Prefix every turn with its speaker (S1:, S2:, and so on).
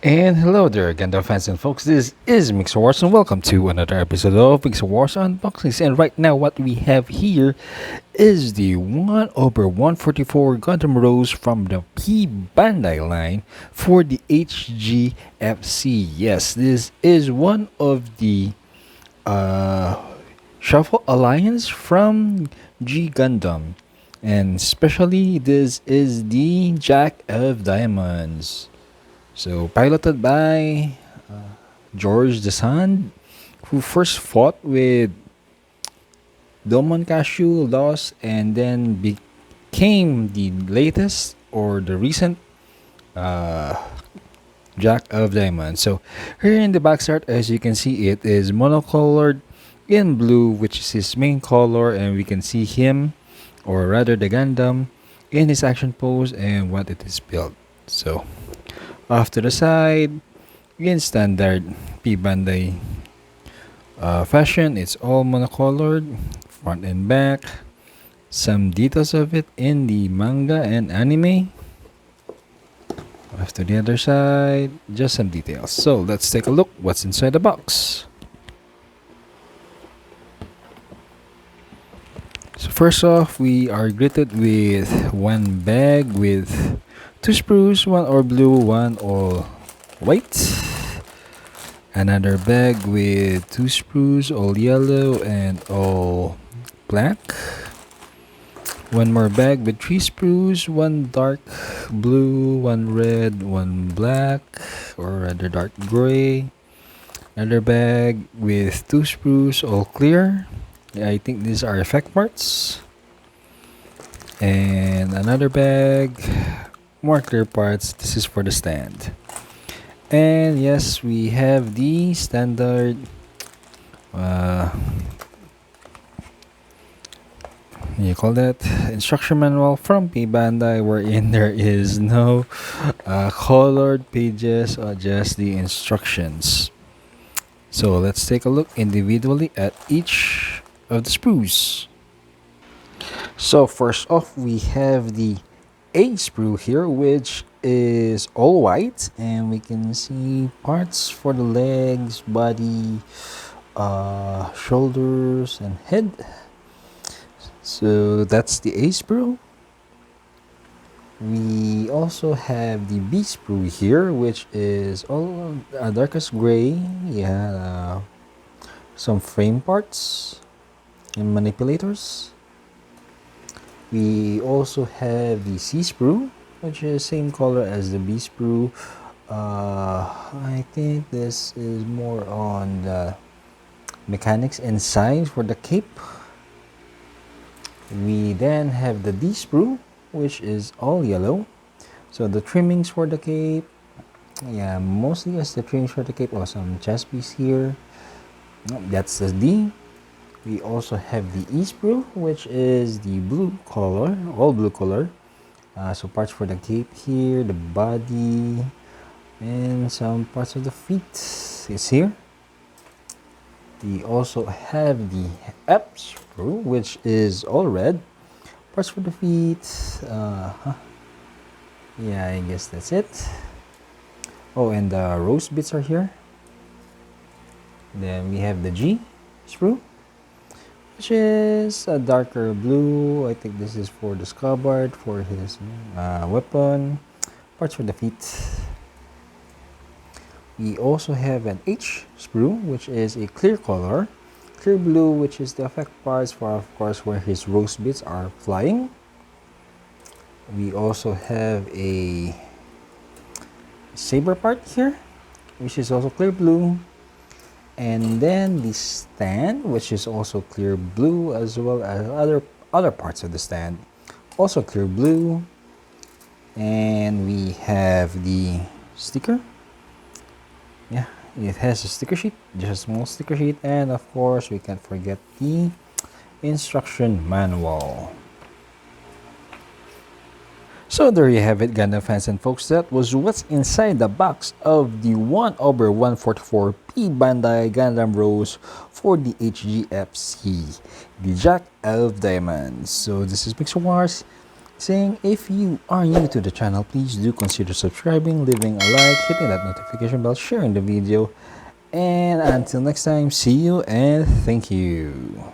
S1: And hello there, Gundam fans and folks. This is Mixer Wars, and welcome to another episode of Mixer Wars Unboxings. And right now, what we have here is the 1 over 144 Gundam Rose from the P Bandai line for the HGFC. Yes, this is one of the Shuffle Alliance from G Gundam, and especially this is the Jack of Diamonds. So, piloted by George Desand, who first fought with Domon Cashew, lost, and then became the latest or the recent uh, Jack of Diamonds. So, here in the back art, as you can see, it is monocolored in blue, which is his main color, and we can see him, or rather the Gundam, in his action pose and what it is built. So, off to the side, in standard P Bandai fashion, it's all monocolored, front and back. Some details of it in the manga and anime. Off to the other side, just some details. So let's take a look what's inside the box. So first off, we are greeted with one bag with two sprues, one all blue, one all white. Another bag with two sprues, all yellow and all black. One more bag with three sprues, one dark blue, one red, one black, or rather dark gray. Another bag with two sprues, all clear. I think these are effect parts. And another bag, more clear parts. This is for the stand. And yes, we have the standard you call that instruction manual from P Bandai, wherein there is no colored pages or just the instructions. So let's take a look individually at each of the sprues. So first off, we have the A sprue here, which is all white, and we can see parts for the legs, body, shoulders, and head. So that's the A sprue. We also have the B sprue here, which is all darkest gray. Yeah, some frame parts and manipulators. We also have the C sprue, which is same color as the B sprue. I think this is more on the mechanics inside for the cape. We then have the D sprue, which is all yellow. So the trimmings for the cape, yeah, mostly as the trimmings for the cape, or some chest piece here. That's the D. We also have the E sprue, which is the blue color, all blue color. So parts for the cape here, the body, and some parts of the feet is here. We also have the F sprue, which is all red. Parts for the feet. Yeah, I guess that's it. Oh, and the rose bits are here. Then we have the G sprue, which is a darker blue. I think this is for the scabbard, for his weapon. Parts for the feet. We also have an H sprue, which is a clear color. Clear blue, which is the effect parts for, of course, where his rose bits are flying. We also have a saber part here, which is also clear blue. And then the stand, which is also clear blue, as well as other parts of the stand, also clear blue. And we have the sticker. Yeah, it has a sticker sheet, just a small sticker sheet, and of course we can't forget the instruction manual. So there you have it, Gundam fans and folks. That was what's inside the box of the 1 over 144 P Bandai Gundam Rose for the HGFC, the Jack of Diamonds. So this is Mixer Wars, saying if you are new to the channel, please do consider subscribing, leaving a like, hitting that notification bell, sharing the video, and until next time, see you and thank you.